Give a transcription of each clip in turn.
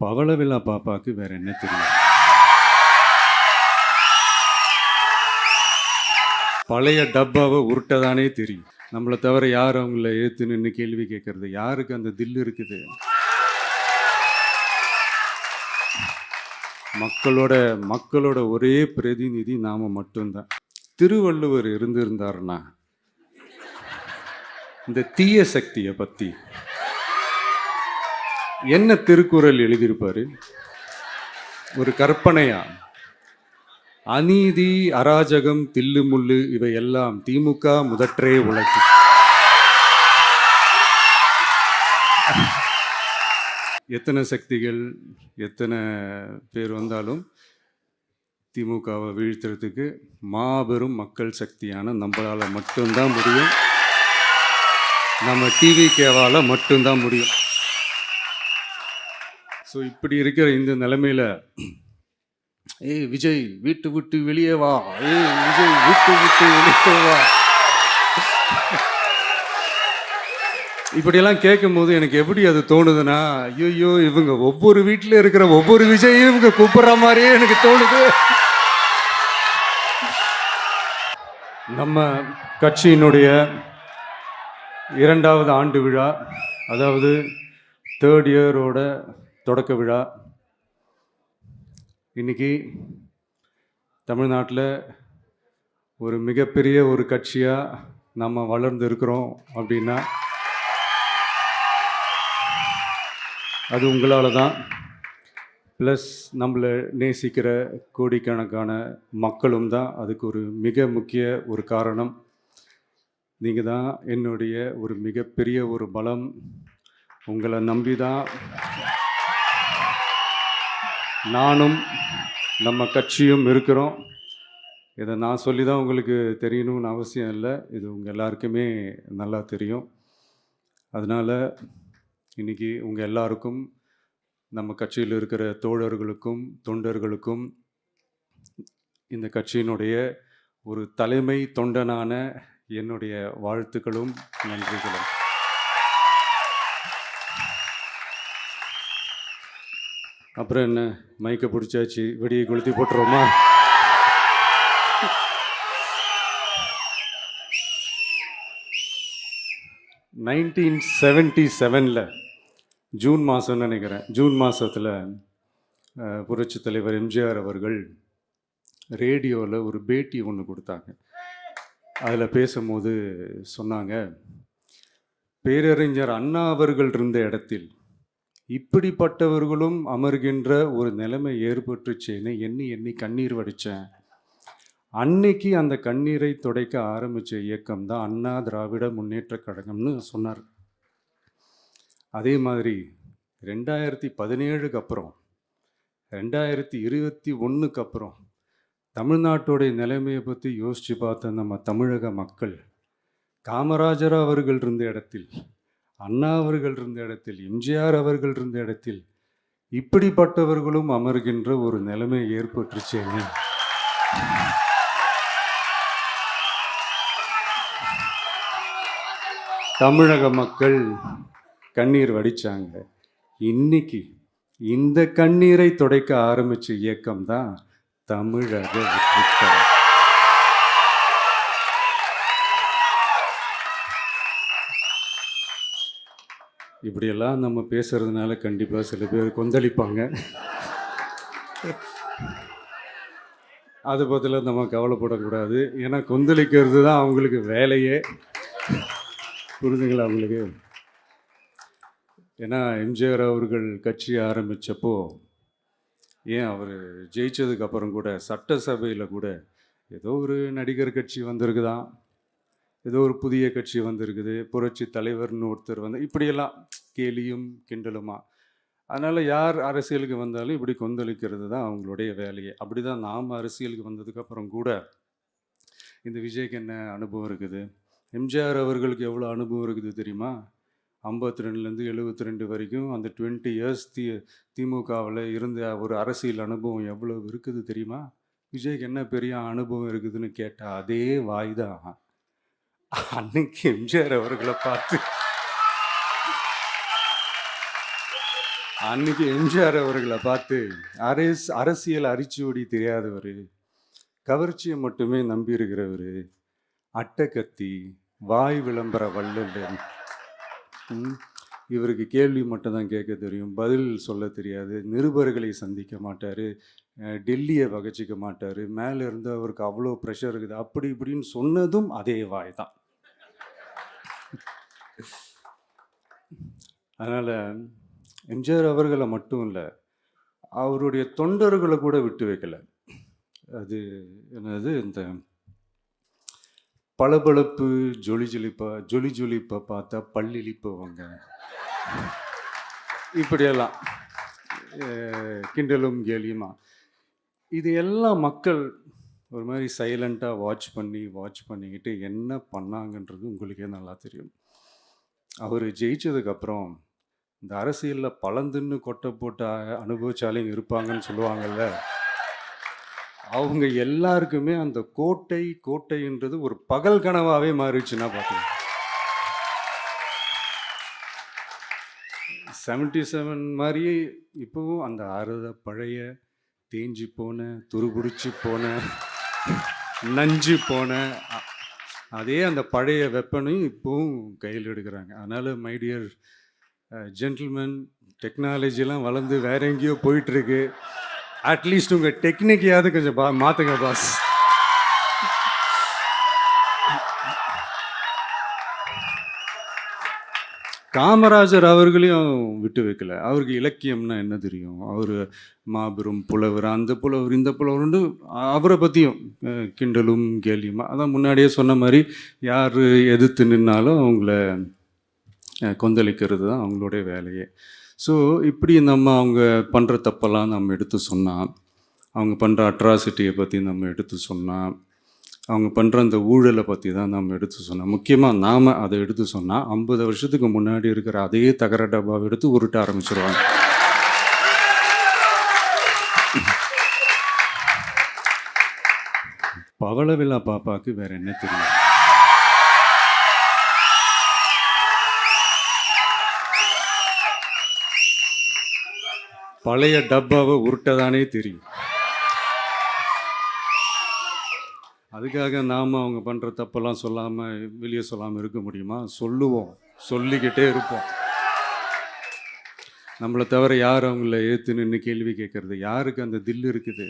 பவளவிழா பாப்பாவுக்கு வேற என்ன தெரியும்? பழைய டப்பாவை உருட்டதானே தெரியும். நம்மளை தவிர யார் அவங்கள ஏற்று நின்று கேள்வி கேட்கறது? யாருக்கு அந்த தில்லு இருக்குது? மக்களோட ஒரே பிரதிநிதி நாம மட்டும்தான். திருவள்ளுவர் இருந்திருந்தாருன்னா இந்த தீய சக்தியை பத்தி என்ன திருக்குறள் எழுதியிருப்பாரு? ஒரு கற்பனையா? அநீதி, அராஜகம், தில்லுமுள்ளு இவையெல்லாம் திமுக முதற்றே உலகு. எத்தனை சக்திகள், எத்தனை பேர் வந்தாலும் திமுகவை வீழ்த்துறதுக்கு மாபெரும் மக்கள் சக்தியான நம்மளால மட்டும்தான் முடியும். நம்ம டிவிகேவால மட்டும்தான் முடியும். ஸோ இப்படி இருக்கிற இந்த நிலைமையில ஏய் விஜய் வீட்டு விட்டு வெளியே வா, விஜய் வீட்டு விட்டு வெளியே வா, இப்படியெல்லாம் கேட்கும் போது எனக்கு எப்படி அது தோணுதுன்னா, ஐயோ இவங்க ஒவ்வொரு வீட்டில் இருக்கிற ஒவ்வொரு விஜயும் இவங்க கூப்பிடுற மாதிரியே எனக்கு தோணுது. நம்ம கட்சியினுடைய 2வது ஆண்டு விழா, அதாவது 3rd இயரோட தொடக்க விழா இன்னைக்கு தமிழ்நாட்டில் ஒரு மிகப்பெரிய ஒரு கட்சியாக நம்ம வளர்ந்து இருக்கிறோம் அப்படின்னா அது உங்களால் தான். ப்ளஸ் நம்மளை நேசிக்கிற கோடிக்கணக்கான மக்களும் தான் அதுக்கு ஒரு மிக முக்கிய ஒரு காரணம். நீங்கள் தான் என்னுடைய ஒரு மிகப்பெரிய ஒரு பலம். உங்களை நம்பி தான் நானும் நம்ம கட்சியும் இருக்கிறோம். இதை நான் சொல்லி தான் உங்களுக்கு தெரியணும்னு அவசியம் இல்லை. இது உங்கள் எல்லாருக்குமே நல்லா தெரியும். அதனால் இன்றைக்கி உங்கள் எல்லாருக்கும், நம்ம கட்சியில் இருக்கிற தோழர்களுக்கும் தொண்டர்களுக்கும், இந்த கட்சியினுடைய ஒரு தலைமை தொண்டனான என்னுடைய வாழ்த்துக்களும் நன்றிகளும். அப்புறம் என்ன, மைக்கை பிடிச்சாச்சு, வெடியை கொளுத்தி போட்டுருவோமா? (1977) ஜூன் மாதம்னு நினைக்கிறேன். ஜூன் மாதத்தில் புரட்சி தலைவர் எம்ஜிஆர் அவர்கள் ரேடியோவில் ஒரு பேட்டி ஒன்று கொடுத்தாங்க. அதில் பேசும்போது சொன்னாங்க, பேரறிஞர் அண்ணா அவர்கள் இருந்த இடத்தில் இப்படிப்பட்டவர்களும் அமர்கின்ற ஒரு நிலைமை ஏற்பட்டுச்சேன்னு எண்ணி எண்ணி கண்ணீர் வடித்தேன். அன்னைக்கு அந்த கண்ணீரை துடைக்க ஆரம்பித்த இயக்கம் தான் அண்ணா திராவிட முன்னேற்ற கழகம்னு சொன்னார். அதே மாதிரி 2017 அப்புறம் 2021 அப்புறம் தமிழ்நாட்டுடைய நிலைமையை பற்றி யோசித்து பார்த்த நம்ம தமிழக மக்கள், காமராஜர் அவர்கள் இருந்த இடத்தில், அண்ணா அவர்கள் இருந்த இடத்தில், எம்ஜிஆர் அவர்கள் இருந்த இடத்தில் இப்படிப்பட்டவர்களும் அமர்கின்ற ஒரு நிலைமை ஏற்பட்டுச்சேன்னு தமிழக மக்கள் கண்ணீர் வடித்தாங்க. இன்னைக்கு இந்த கண்ணீரை துடைக்க ஆரம்பித்த இயக்கம் தான் தமிழக வெற்றிக்கழகம். இப்படியெல்லாம் நம்ம பேசுறதுனால கண்டிப்பாக சில பேர் கொந்தளிப்பாங்க. அது பற்றில நம்ம கவலைப்படக்கூடாது. ஏன்னா கொந்தளிக்கிறது தான் அவங்களுக்கு வேலையே. புரிஞ்சுங்களா அவங்களுக்கு? ஏன்னா எம்ஜிஆர் அவர்கள் கட்சி ஆரம்பித்தப்போ, ஏன் அவர் ஜெயிச்சதுக்கப்புறம் கூட சட்டசபையில் கூட ஏதோ ஒரு நடிகர் கட்சி வந்திருக்குதான், ஏதோ ஒரு புதிய கட்சி வந்திருக்குது, புரட்சி தலைவர்னு ஒருத்தர் வந்து, இப்படியெல்லாம் கேலியும் கிண்டலுமா. அதனால் யார் அரசியலுக்கு வந்தாலும் இப்படி கொந்தளிக்கிறது தான் அவங்களுடைய வேலையே. அப்படி தான் நாம் அரசியலுக்கு வந்ததுக்கப்புறம் கூட இந்த விஜய்க்கு என்ன அனுபவம் இருக்குது, எம்ஜிஆர் அவர்களுக்கு எவ்வளோ அனுபவம் இருக்குது தெரியுமா? 52லேருந்து 72 வரைக்கும் அந்த 20 இயர்ஸ் திமுகவில் இருந்த ஒரு அரசியல் அனுபவம் எவ்வளோ இருக்குது தெரியுமா? விஜய்க்கு என்ன பெரிய அனுபவம் இருக்குதுன்னு கேட்டால் அதே வாய் தான் அன்னைக்கு எம்ஜிஆர் அவர்களை பார்த்து அன்னைக்கு எம்ஜிஆர் அவர்களை பார்த்து அரசியல் அரிச்சுவடி தெரியாதவர், கவர்ச்சியை மட்டுமே நம்பி இருக்கிறவர், அட்டை வாய் விளம்பர வள்ளல், இவருக்கு கேள்வி மட்டும் தான் கேட்க தெரியும், பதில் சொல்ல தெரியாது, நிருபர்களை சந்திக்க மாட்டார், டெல்லியை வகச்சிக்க மாட்டார், மேலே இருந்து அவருக்கு அவ்வளோ ப்ரெஷர் இருக்குது, அப்படி இப்படின்னு சொன்னதும் அதே வாய் தான். அதனால் எம்ஜிஆர் அவர்களை மட்டும் இல்லை, அவருடைய தொண்டர்களை கூட விட்டு வைக்கல. அது என்னது, இந்த பளபளப்பு ஜொலி ஜொலிப்பை பார்த்தா பல்லிழிப்பவங்க, இப்படியெல்லாம் கிண்டலும் கேலியுமா, இது எல்லாம் மக்கள் ஒரு மாதிரி சைலண்ட்டாக வாட்ச் பண்ணிக்கிட்டு என்ன பண்ணாங்கன்றது உங்களுக்கே நல்லா தெரியும். அவர் ஜெயிச்சதுக்கப்புறம் இந்த அரசியலில் பழந்துன்னு கொட்டை போட்டு அனுபவிச்சாலையும் இருப்பாங்கன்னு சொல்லுவாங்கல்ல, அவங்க எல்லாருக்குமே அந்த கோட்டைன்றது ஒரு பகல் கனவாகவே மாறிடுச்சுன்னா பார்த்துங்க. 77 மாதிரியே இப்போவும் அந்த பழைய தேஞ்சு போன, துருபிடிச்சு போன, நஞ்சு போன அதே அந்த பழைய வெப்பனையும் இப்போவும் கையில் எடுக்கிறாங்க. அதனால் மை டியர் ஜென்டில்மேன், டெக்னாலஜிலாம் வளர்ந்து வேற எங்கேயோ போயிட்டுருக்கு, அட்லீஸ்ட் உங்கள் டெக்னிக்கையாவது கொஞ்சம் மாற்றுங்க பாஸ். காமராஜர் அவர்களையும் விட்டு வைக்கல. அவருக்கு இலக்கியம்னா என்ன தெரியும், அவர் மாபெரும் புலவர், அந்த புலவர் இந்த புலவர்னு அவரை பற்றியும் கிண்டலும் கேலியுமா. அதான் முன்னாடியே சொன்ன மாதிரி யார் எதிர்த்து நின்னாலும் அவங்கள கொந்தளிக்கிறது தான் அவங்களுடைய வேலையே. ஸோ இப்படி அவங்க பண்ணுற தப்பெல்லாம் நம்ம எடுத்து சொன்னால், அவங்க பண்ணுற அட்ராசிட்டியை பற்றி நம்ம எடுத்து சொன்னால், அவங்க பண்ணுற அந்த ஊழலை பற்றி தான் நம்ம எடுத்து சொன்னோம். முக்கியமாக நாம் அதை எடுத்து சொன்னால் 50 வருஷத்துக்கு முன்னாடி இருக்கிற அதே தகர டப்பாவை எடுத்து உருட்ட ஆரம்பிச்சிருவாங்க. பவளவிழா பாப்பாவுக்கு வேற என்ன தெரியும்? பழைய டப்பாவை உருட்டதானே தெரியும். அதுக்காக நாம் அவங்க பண்ணுற தப்பெல்லாம் சொல்லாமல் வெளியே சொல்லாமல் இருக்க முடியுமா? சொல்லுவோம், சொல்லிக்கிட்டே இருப்போம். நம்மளை தவிர யார் அவங்கள ஏற்று நின்று கேள்வி கேட்கறது? யாருக்கு அந்த தில் இருக்குது?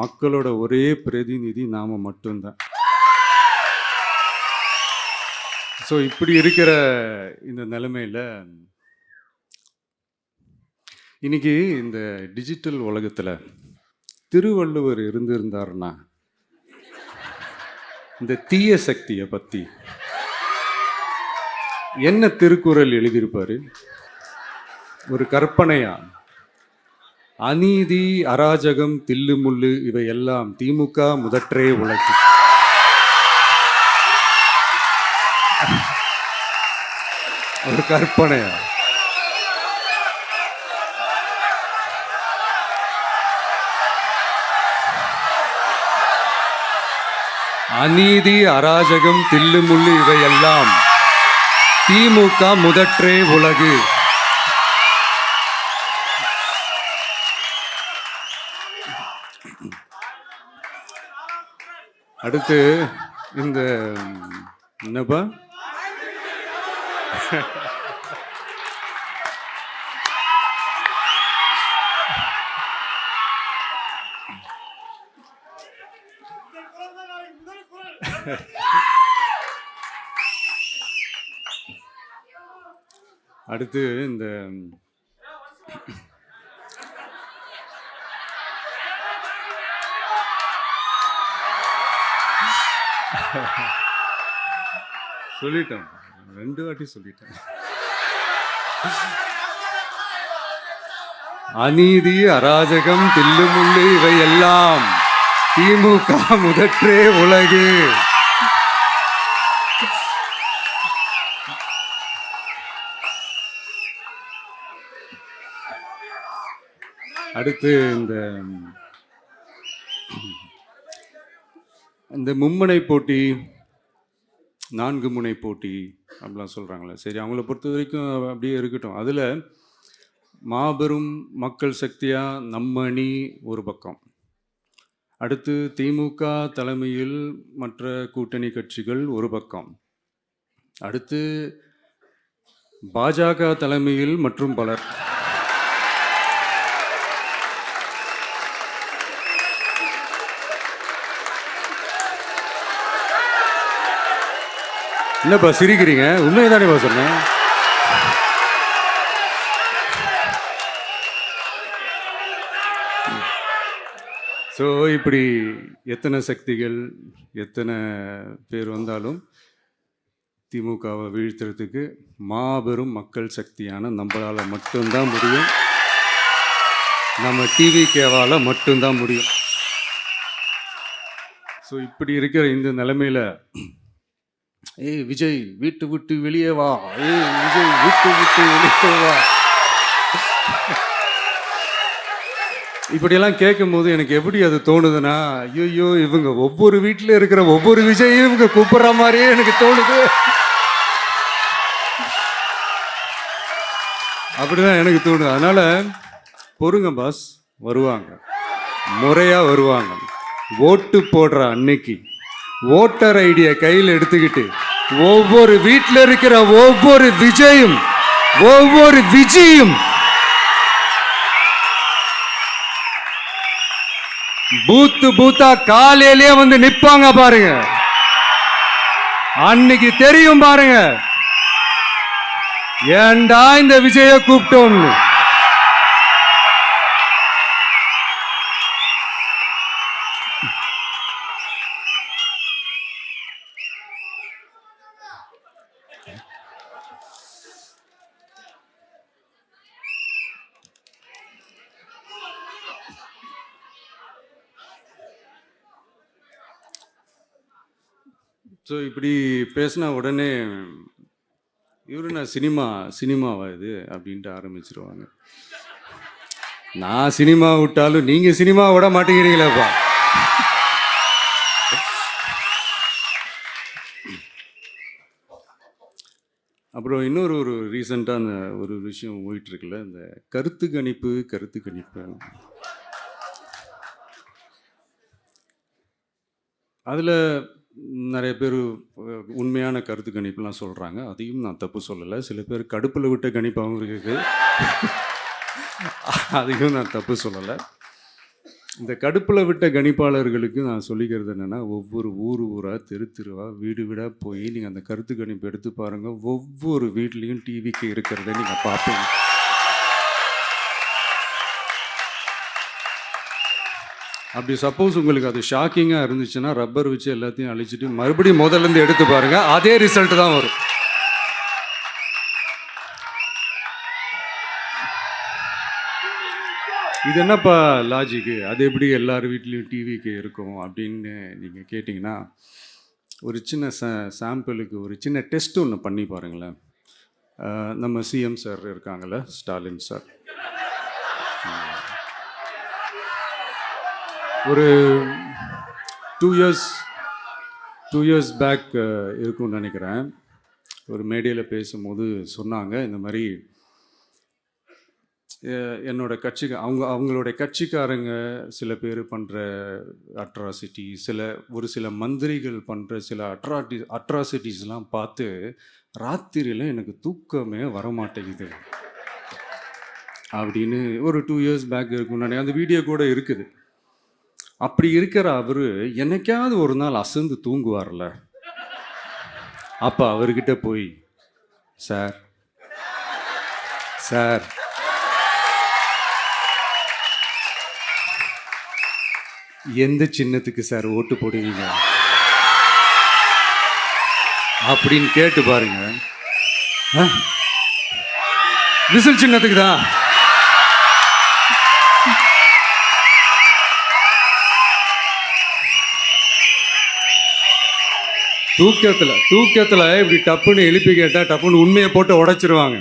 மக்களோட ஒரே பிரதிநிதி நாம் மட்டும்தான். ஸோ இப்படி இருக்கிற இந்த நிலைமையில் இன்னைக்கு இந்த டிஜிட்டல் உலகத்தில் திருவள்ளுவர் இருந்திருந்தாருன்னா இந்த தீய சக்தியை பற்றி என்ன திருக்குறள் எழுதியிருப்பாரு? ஒரு கற்பனையா, அநீதி, அராஜகம், தில்லுமுள்ளு இவையெல்லாம் திமுக முதற்றே உலகு. ஒரு கற்பனையா? அநீதி, அராஜகம், தில்லுமுள்ளு இவையெல்லாம் திமுக முதற்றே உலகு. அடுத்து இந்த என்னப்பா அடுத்து இந்த சொல்லிட்டேன், 2 வாட்டி சொல்லிட்டேன். அநீதி, அராஜகம், தில்லுமுள்ளு இவையெல்லாம் திமுக முதற்றே உலகு. அடுத்து இந்த மும்முனை போட்டி, 4 முனை போட்டி, அப்படிலாம் சொல்கிறாங்களே. சரி, அவங்கள பொறுத்த வரைக்கும் அப்படியே இருக்கட்டும். அதில் மாபெரும் மக்கள் சக்தியாக நம்ம அணி ஒரு பக்கம், அடுத்து திமுக தலைமையில் மற்ற கூட்டணி கட்சிகள் ஒரு பக்கம், அடுத்து பாஜக தலைமையில் மற்றும் பலர். என்னப்பா சிரிக்கிறீங்க? உண்மைதானேப்பா சொன்னேன். ஸோ இப்படி எத்தனை சக்திகள் எத்தனை பேர் வந்தாலும் திமுகவை வீழ்த்துறதுக்கு மாபெரும் மக்கள் சக்தியான நம்மளால் மட்டும்தான் முடியும். நம்ம டிவிகேவால் மட்டும்தான் முடியும். ஸோ இப்படி இருக்கிற இந்த நிலைமையில் ஏய் விஜய் வீட்டு விட்டு வெளியே வா, ஏய் விஜய் வீட்டு விட்டு வெளியே வா, இப்படியெல்லாம் கேட்கும்போது எனக்கு எப்படி அது தோணுதுன்னா, ஐயோ இவங்க ஒவ்வொரு வீட்டில் இருக்கிற ஒவ்வொரு விஜயும் இவங்க கூப்பிடுற மாதிரியே எனக்கு தோணுது. அப்படிதான் எனக்கு தோணுது. அதனால பொறுங்க பாஸ், வருவாங்க, முறையாக வருவாங்க. ஓட்டு போடுற அன்னைக்கு ஓட்டர் ஐடியை கையில் எடுத்துக்கிட்டு ஒவ்வொரு வீட்டில் இருக்கிற ஒவ்வொரு விஜயும் பூத்தா காலையிலேயே வந்து நிப்பாங்க பாருங்க. அன்னைக்கு தெரியும் பாருங்க, ஏண்டா இந்த விஜய கூப்பிட்டோம்னு. ஸோ இப்படி பேசினா உடனே இவரு நான் சினிமாவா இது அப்படின்ட்டு ஆரம்பிச்சிருவாங்க. நான் சினிமா விட்டாலும் நீங்கள் சினிமா விட மாட்டேங்கிறீங்களேப்பா. அப்புறம் இன்னொரு ரீசெண்டாக அந்த ஒரு விஷயம் போயிட்டு இருக்குல்ல, இந்த கருத்து கணிப்பு அதில் நிறைய பேர் உண்மையான கருத்து கணிப்புலாம் சொல்கிறாங்க. அதையும் நான் தப்பு சொல்லலை. சில பேர் கடுப்பில் விட்ட கணிப்பாகவும் இருக்குது, அதையும் நான் தப்பு சொல்லலை. இந்த கடுப்பில் விட்ட கணிப்பாளர்களுக்கு நான் சொல்லிக்கிறது என்னென்னா, ஒவ்வொரு ஊராக தெருவாக வீடு வீடாக போய் நீங்கள் அந்த கருத்து கணிப்பு எடுத்து பாருங்கள். ஒவ்வொரு வீட்லேயும் டிவிக்கு இருக்கிறத நீங்கள் பார்ப்பீங்க. அப்படி சப்போஸ் உங்களுக்கு அது ஷாக்கிங்காக இருந்துச்சுன்னா ரப்பர் வச்சு எல்லாத்தையும் அழிச்சிட்டு மறுபடியும் முதல்லேருந்து எடுத்து பாருங்கள், அதே ரிசல்ட் தான் வரும். இது என்னப்பா லாஜிக்கு, அது எப்படி எல்லார் வீட்லேயும் டிவிக்கு இருக்கும் அப்படின்னு நீங்கள் கேட்டிங்கன்னா, ஒரு சின்ன சாம்பிளுக்கு ஒரு சின்ன டெஸ்ட் ஒன்று பண்ணி பாருங்களேன். நம்ம சிஎம் சார் இருக்காங்கள்ல, ஸ்டாலின் சார், ஒரு 2 இயர்ஸ் பேக் இருக்கும்னு நினைக்கிறேன். ஒரு மேடையில் பேசும்போது சொன்னாங்க, இந்த மாதிரி என்னோட கட்சிக்கு அவங்களுடைய கட்சிக்காரங்க சில பேர் பண்ணுற அட்ராசிட்டி, ஒரு சில மந்திரிகள் பண்ணுற சில அட்ராசிட்டிஸ்லாம் பார்த்து ராத்திரியில் எனக்கு தூக்கமே வரமாட்டேங்குது அப்படின்னு ஒரு 2 இயர்ஸ் பேக் இருக்கும்னு நினைக்கிறேன். அந்த வீடியோ கூட இருக்குது. அப்படி இருக்கிற அவர் என்னைக்காவது ஒரு நாள் அசந்து தூங்குவார்ல, அப்போ அவர்கிட்ட போய், சார் எந்த சின்னத்துக்கு சார் ஓட்டு போடுவீங்க அப்படின்னு கேட்டு பாருங்க. விசில் சின்னத்துக்கு தான். தூக்கத்தில் இப்படி டப்புன்னு எழுப்பி கேட்டால் டப்புன்னு உண்மையை போட்டு உடைச்சிருவாங்க.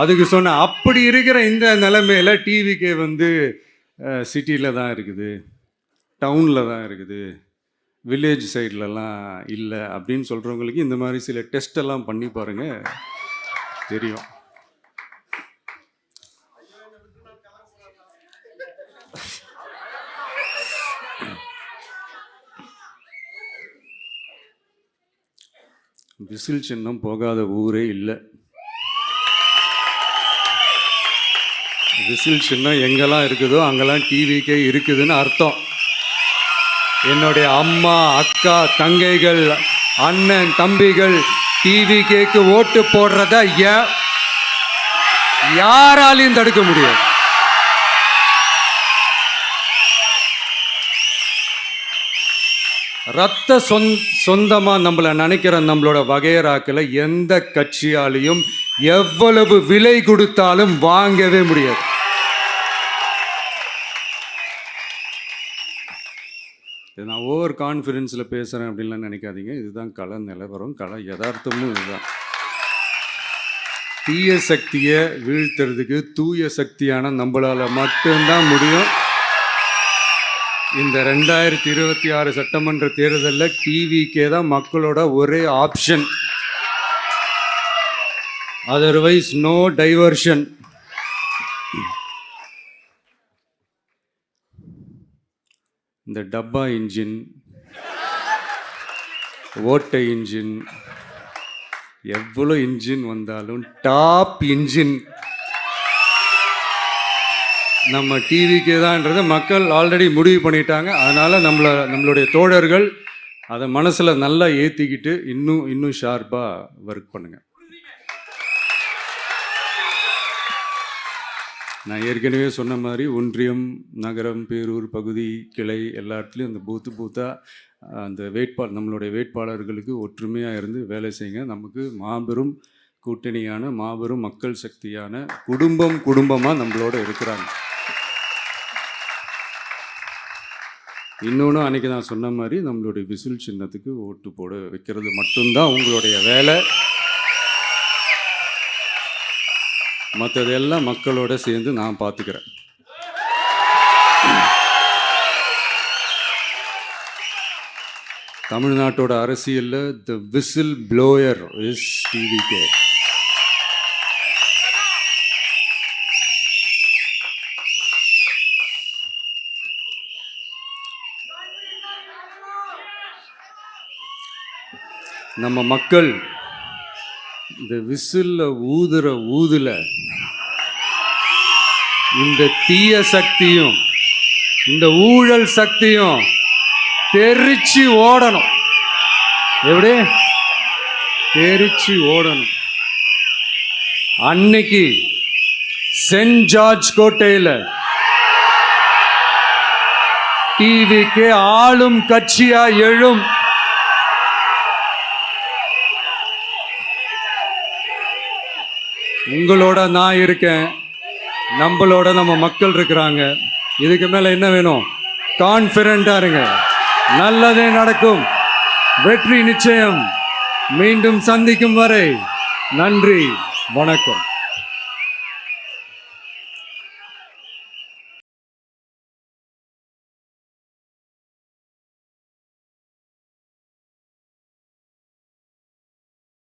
அதுக்கு சொன்ன அப்படி இருக்கிற இந்த நிலைமையில் டிவிக்கே வந்து சிட்டியில் தான் இருக்குது, டவுனில் தான் இருக்குது, வில்லேஜ் சைட்லலாம் இல்லை அப்படின்னு சொல்கிறவங்களுக்கு இந்த மாதிரி சில டெஸ்ட் எல்லாம் பண்ணி பாருங்க, தெரியும். விசில் சின்னம் போகாத ஊரே இல்லை. விசில் சின்னம் எங்கெல்லாம் இருக்குதோ அங்கெல்லாம் டிவிக்கே இருக்குதுன்னு அர்த்தம். என்னுடைய அம்மா, அக்கா, தங்கைகள், அண்ணன், தம்பிகள் டிவிக்கேக்கு ஓட்டு போடுறத யாராலையும் தடுக்க முடியாது. ரத்த சொந்தமா நம்மளை நினைக்கிற நம்மளோட வகையராக்களை எந்த கட்சியாலையும் எவ்வளவு விலை கொடுத்தாலும் வாங்கவே முடியாது. நான் ஓவர் கான்ஃபிடென்ஸில் பேசுகிறேன் அப்படின்லாம் நினைக்காதீங்க. இதுதான் கள நிலவரம், கள யதார்த்தமும் இதுதான். தீய சக்தியை வீழ்த்துறதுக்கு தூய சக்தியான நம்மளால் மட்டும்தான் முடியும். இந்த 2026 சட்டமன்ற தேர்தலில் டிவிக்கே தான் மக்களோட ஒரே ஆப்ஷன். Otherwise no diversion. இந்த டப்பா இன்ஜின், ஓட்டை இன்ஜின், எவ்வளோ இன்ஜின் வந்தாலும் டாப் இன்ஜின் நம்ம டிவிக்கே தான்ன்றது மக்கள் ஆல்ரெடி முடிவு பண்ணிட்டாங்க. அதனால் நம்மளுடைய தோழர்கள் அதை மனசில் நல்லா ஏற்றிக்கிட்டு இன்னும் ஷார்ப்பாக ஒர்க் பண்ணுங்கள். நான் ஏற்கனவே சொன்ன மாதிரி ஒன்றியம், நகரம், பேரூர், பகுதி, கிளை எல்லா இடத்துலையும் அந்த பூத்தாக அந்த நம்மளுடைய வேட்பாளர்களுக்கு ஒற்றுமையாக இருந்து வேலை செய்யுங்க. நமக்கு மாபெரும் கூட்டணியான மாபெரும் மக்கள் சக்தியான குடும்பமாக நம்மளோட இருக்கிறாங்க. இன்னொன்று அன்றைக்கி நான் சொன்ன மாதிரி நம்மளுடைய விசில் சின்னத்துக்கு ஓட்டு போட வைக்கிறது மட்டும்தான் உங்களுடைய வேலை. மற்றதெல்லாம் மக்களோட சேர்ந்து நான் பார்த்துக்கிறேன். தமிழ்நாட்டோட அரசியலில் தி விசில் ப்ளோயர் இஸ் டிவிகே. நம்ம மக்கள் இந்த விசில்ல ஊதுல இந்த தீய சக்தியும் இந்த ஊழல் சக்தியும் தெரிச்சு ஓடணும். எப்படி தெரிச்சு ஓடணும்? அன்னைக்கு சென்ட் ஜார்ஜ் கோட்டையில் டிவிக்கு ஆளும் கட்சியா எழும். உங்களோட நான் இருக்கேன், நம்மளோட நம்ம மக்கள் இருக்கிறாங்க. இதுக்கு மேல என்ன வேணும்? கான்ஃபிடென்ட்டா இருங்க, நல்லதே நடக்கும், வெற்றி நிச்சயம். மீண்டும் சந்திக்கும் வரை நன்றி, வணக்கம்.